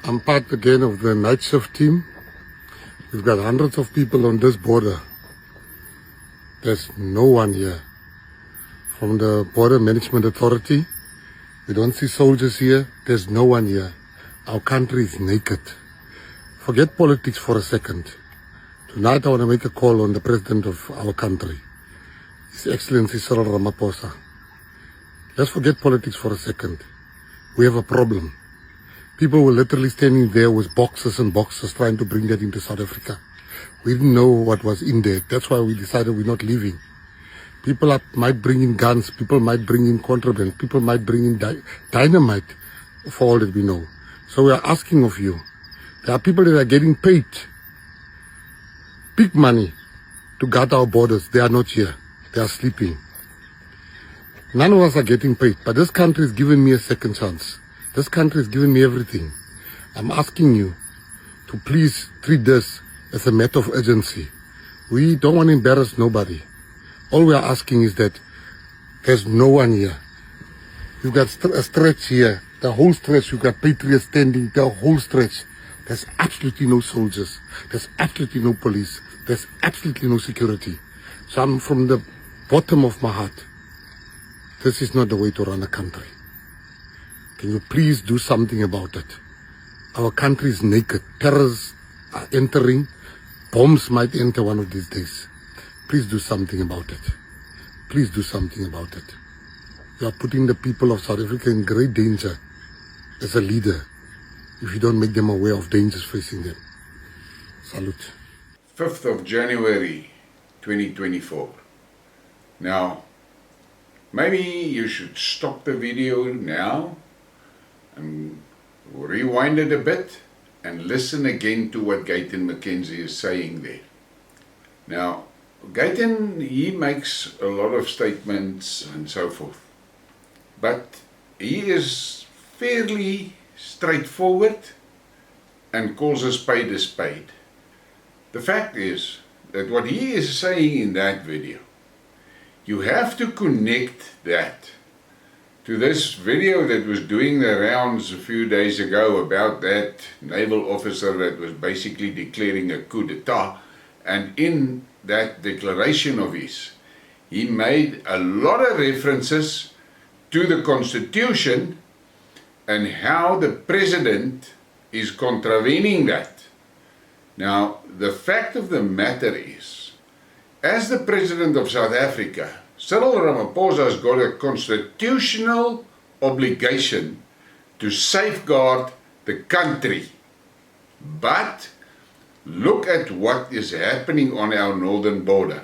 I'm part again of the night shift team. We've got hundreds of people on this border. There's no one here. From the Border Management Authority, we don't see soldiers here. There's no one here. Our country is naked. Forget politics for a second. Tonight I want to make a call on the president of our country, His Excellency Cyril Ramaphosa. Let's forget politics for a second. We have a problem. People were literally standing there with boxes and boxes trying to bring that into South Africa. We didn't know what was in there. That's why we decided we're not leaving. People might bring in guns, people might bring in contraband, people might bring in dynamite, for all that we know. So we are asking of you. There are people that are getting paid big money to guard our borders. They are not here. They are sleeping. None of us are getting paid, but this country is giving me a second chance. This country is giving me everything. I'm asking you to please treat this as a matter of urgency. We don't want to embarrass nobody. All we are asking is that there's no one here. You've got a stretch here, the whole stretch. You've got Patriots standing, the whole stretch. There's absolutely no soldiers. There's absolutely no police. There's absolutely no security. So I'm from the bottom of my heart. This is not the way to run a country. Can you please do something about it? Our country is naked. Terrorists are entering. Bombs might enter one of these days. Please do something about it. Please do something about it. You are putting the people of South Africa in great danger as a leader if you don't make them aware of dangers facing them. Salute. 5th of January 2024. Now, maybe you should stop the video now and rewind it a bit and listen again to what Gayton McKenzie is saying there. Now, Gayton, he makes a lot of statements and so forth, but he is fairly straightforward and calls a spade a spade. The fact is that what he is saying in that video, you have to connect that to this video that was doing the rounds a few days ago about that naval officer that was basically declaring a coup d'etat, and in that declaration of his, he made a lot of references to the Constitution and how the President is contravening that. Now, the fact of the matter is, as the President of South Africa, Cyril Ramaphosa has got a constitutional obligation to safeguard the country. But look at what is happening on our northern border.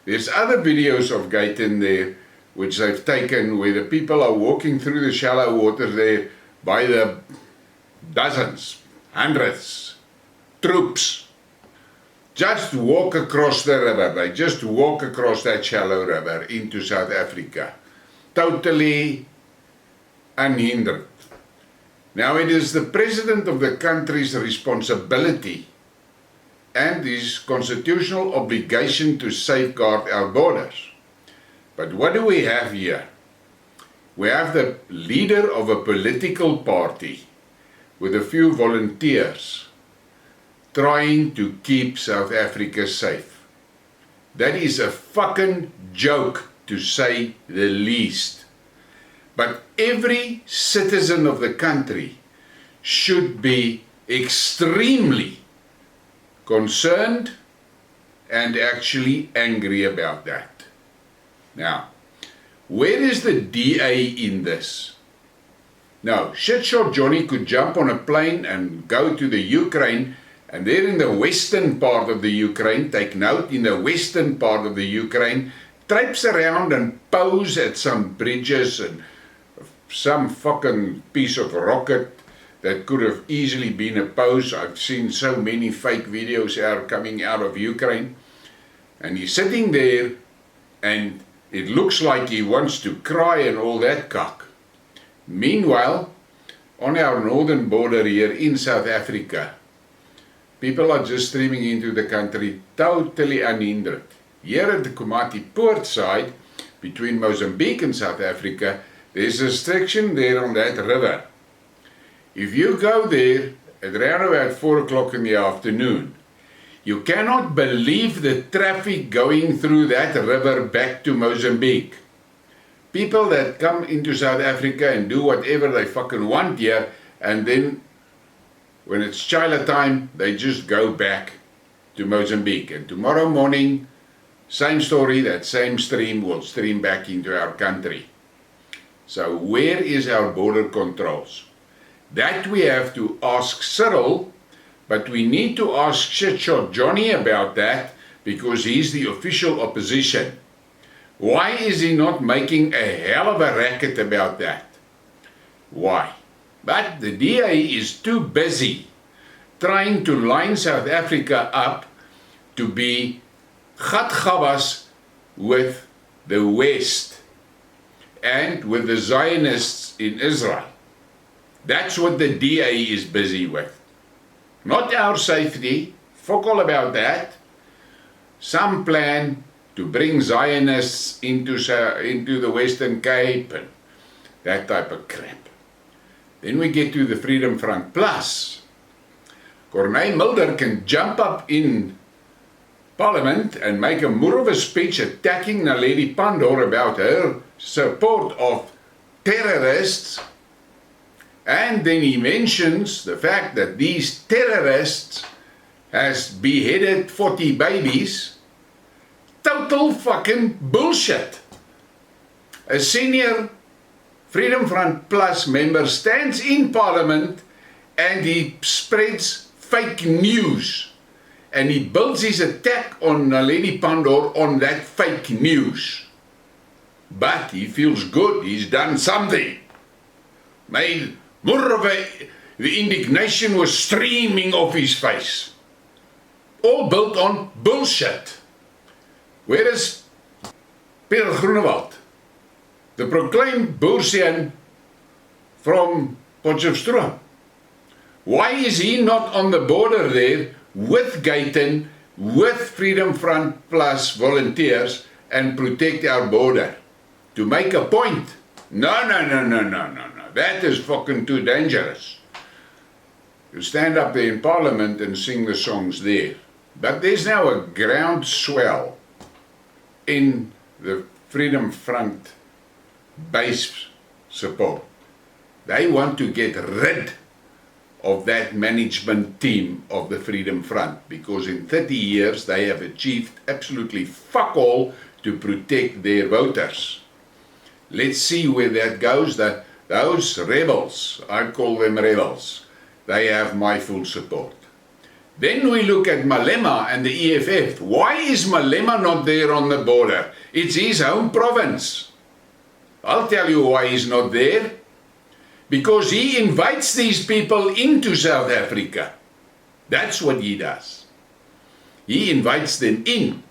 There's other videos of Gayton there which they've taken where the people are walking through the shallow water there by the dozens, hundreds, troops. Just walk across the river. They just walk across that shallow river into South Africa, totally unhindered. Now it is the President of the country's responsibility and his constitutional obligation to safeguard our borders. But what do we have here? We have the leader of a political party with a few volunteers trying to keep South Africa safe. That is a fucking joke, to say the least. But every citizen of the country should be extremely concerned and actually angry about that. Now, where is the DA in this? Now, Shitshot Johnny could jump on a plane and go to the Ukraine, and there in the western part of the Ukraine, take note, in the western part of the Ukraine, traipse around and pose at some bridges and some fucking piece of rocket that could have easily been a pose. I've seen so many fake videos coming out of Ukraine. And he's sitting there and it looks like he wants to cry and all that cock. Meanwhile, on our northern border here in South Africa, people are just streaming into the country totally unhindered. Here at the Komati Poort side, between Mozambique and South Africa, there's a section there on that river. If you go there at around about 4 o'clock in the afternoon, you cannot believe the traffic going through that river back to Mozambique. People that come into South Africa and do whatever they fucking want here, and then when it's Chila time, they just go back to Mozambique. And tomorrow morning, same story, that same stream will stream back into our country. So where is our border controls? That we have to ask Cyril, but we need to ask Shitshot Johnny about that because he's the official opposition. Why is he not making a hell of a racket about that? Why? But the DA is too busy trying to line South Africa up to be gatgabas with the West and with the Zionists in Israel. That's what the DA is busy with. Not our safety, fuck all about that. Some plan to bring Zionists into the Western Cape and that type of crap. Then we get to the Freedom Front Plus. Corneille Mulder can jump up in Parliament and make a more of a speech attacking Naledi Pandor about her support of terrorists, and then he mentions the fact that these terrorists has beheaded 40 babies. Total fucking bullshit. A senior Freedom Front Plus member stands in Parliament and he spreads fake news. And he builds his attack on Naledi Pandor on that fake news. But he feels good, he's done something. Made more of the indignation was streaming off his face. All built on bullshit. Whereas Peter Groenewald, the proclaimed Boerseun from Potchefstroom, why is he not on the border there with Gayton, with Freedom Front Plus volunteers and protect our border? To make a point. No. That is fucking too dangerous. You stand up there in Parliament and sing the songs there. But there's now a groundswell in the Freedom Front base support. They want to get rid of that management team of the Freedom Front because in 30 years they have achieved absolutely fuck all to protect their voters. Let's see where that goes. Those rebels, I call them rebels, they have my full support. Then we look at Malema and the EFF. Why is Malema not there on the border? It's his home province. I'll tell you why he's not there. Because he invites these people into South Africa. That's what he does. He invites them in.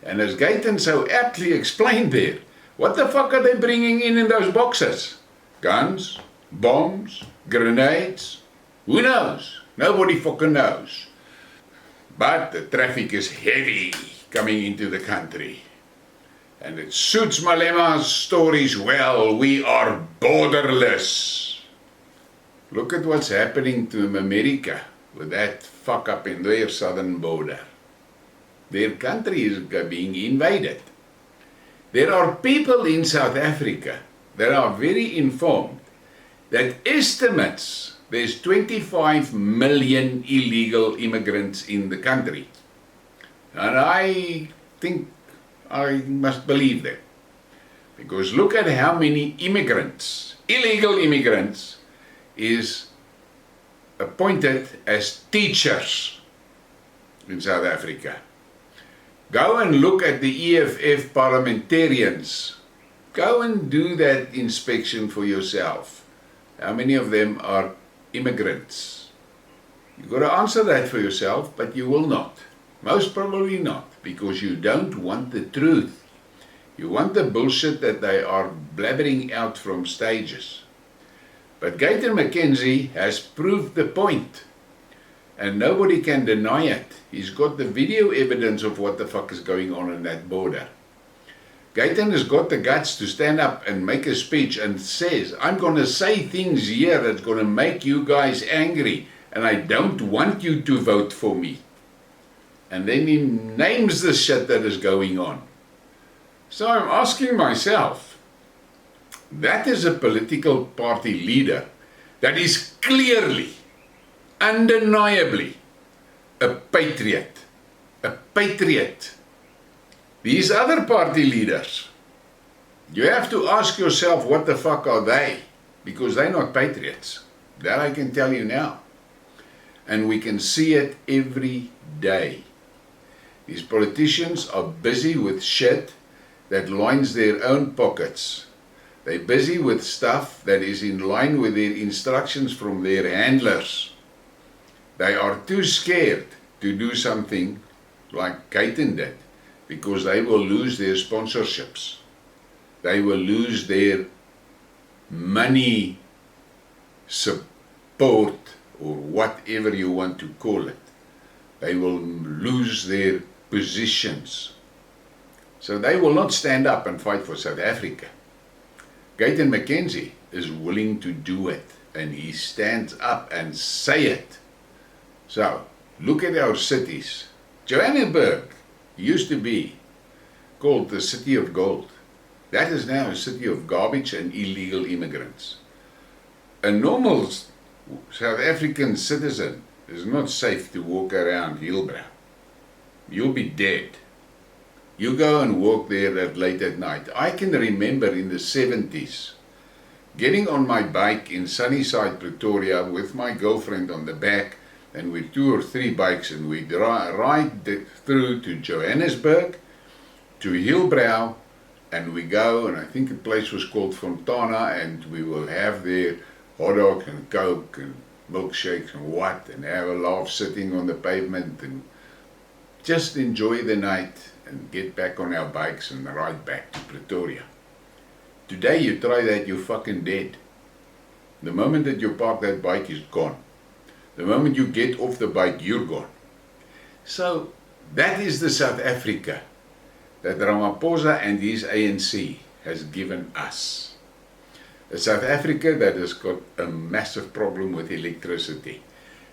And as Gayton so aptly explained there, what the fuck are they bringing in those boxes? Guns, bombs, grenades? Who knows? Nobody fucking knows. But the traffic is heavy coming into the country. And it suits Malema's stories well. We are borderless. Look at what's happening to America with that fuck up in their southern border. Their country is being invaded. There are people in South Africa that are very informed that estimates there's 25 million illegal immigrants in the country. And I think I must believe them. Because look at how many immigrants, illegal immigrants, is appointed as teachers in South Africa. Go and look at the EFF parliamentarians. Go and do that inspection for yourself. How many of them are immigrants? You've got to answer that for yourself, but you will not. Most probably not, because you don't want the truth. You want the bullshit that they are blabbering out from stages. But Gayton McKenzie has proved the point. And nobody can deny it. He's got the video evidence of what the fuck is going on in that border. Gayton has got the guts to stand up and make a speech and says, I'm going to say things here that's going to make you guys angry, and I don't want you to vote for me. And then he names the shit that is going on. So I'm asking myself, that is a political party leader that is clearly, undeniably, a patriot. A patriot. These other party leaders, you have to ask yourself, what the fuck are they? Because they're not patriots. That I can tell you now. And we can see it every day. These politicians are busy with shit that lines their own pockets. They're busy with stuff that is in line with their instructions from their handlers. They are too scared to do something like Gayton did, because they will lose their sponsorships. They will lose their money support, or whatever you want to call it. They will lose their positions. So they will not stand up and fight for South Africa. Gayton McKenzie is willing to do it, and he stands up and say it. So, look at our cities. Johannesburg used to be called the City of Gold. That is now a city of garbage and illegal immigrants. A normal South African citizen is not safe to walk around Hillbrow. You'll be dead. You go and walk there late at night. I can remember in the 70s getting on my bike in Sunnyside, Pretoria with my girlfriend on the back, and with 2 or 3 bikes, and we'd ride through to Johannesburg, to Hillbrow, and we go, and I think the place was called Fontana, and we will have there hot dog and coke and milkshakes and what, and have a laugh sitting on the pavement and just enjoy the night and get back on our bikes and ride back to Pretoria. Today you try that, you're fucking dead. The moment that you park that bike, is gone. The moment you get off the bike, you're gone. So that is the South Africa that Ramaphosa and his ANC has given us. A South Africa that has got a massive problem with electricity.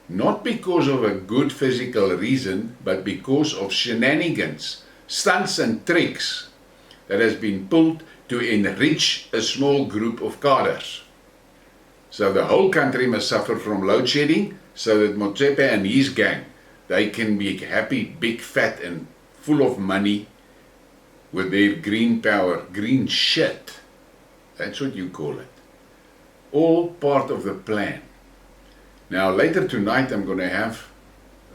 Not because of a good physical reason, but because of shenanigans, stunts and tricks that has been pulled to enrich a small group of cadres. So the whole country must suffer from load shedding, so that Motsepe and his gang, they can be happy, big, fat and full of money with their green power, green shit. That's what you call it. All part of the plan. Now later tonight I'm going to have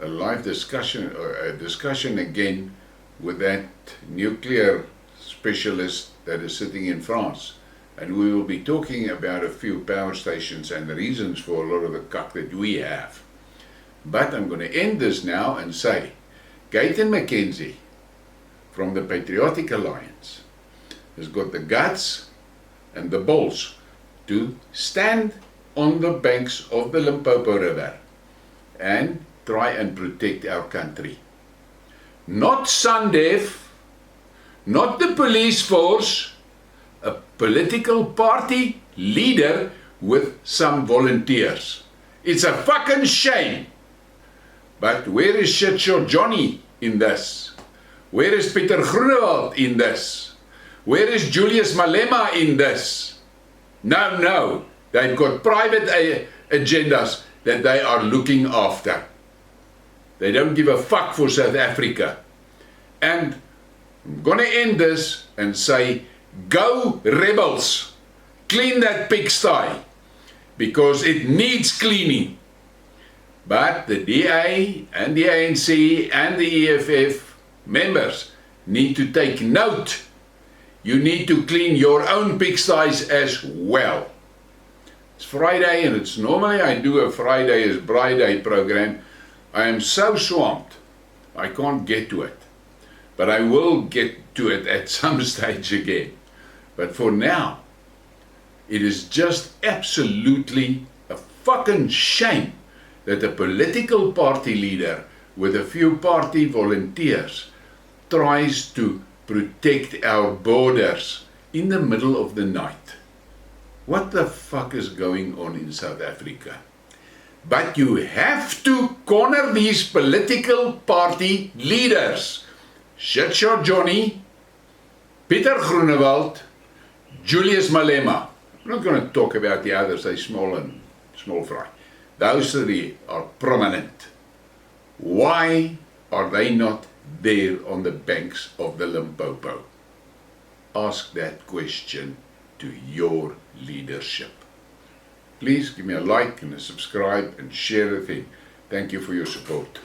a live discussion, or a discussion again with that nuclear specialist that is sitting in France. And we will be talking about a few power stations and the reasons for a lot of the cuck that we have. But I'm going to end this now and say, Gayton McKenzie from the Patriotic Alliance has got the guts and the balls to stand on the banks of the Limpopo River and try and protect our country. Not SANDF, not the police force, a political party leader with some volunteers. It's a fucking shame. But where is Shitshot Johnny in this? Where is Pieter Groenewald in this? Where is Julius Malema in this? No, they've got private agendas that they are looking after. They don't give a fuck for South Africa. And I'm going to end this and say, go rebels, clean that pigsty, because it needs cleaning. But the DA and the ANC and the EFF members need to take note. You need to clean your own pigsties as well. It's Friday, and it's normally I do a Friday is Braai Day program. I am so swamped, I can't get to it. But I will get to it at some stage again. But for now, it is just absolutely a fucking shame that a political party leader with a few party volunteers tries to protect our borders in the middle of the night. What the fuck is going on in South Africa? But you have to corner these political party leaders. Shitshot Johnny, Pieter Groenewald, Julius Malema. I'm not going to talk about the others, they're small and small fry. Those three are prominent. Why are they not there on the banks of the Limpopo? Ask that question to your leadership. Please give me a like and a subscribe and share the thing. Thank you for your support.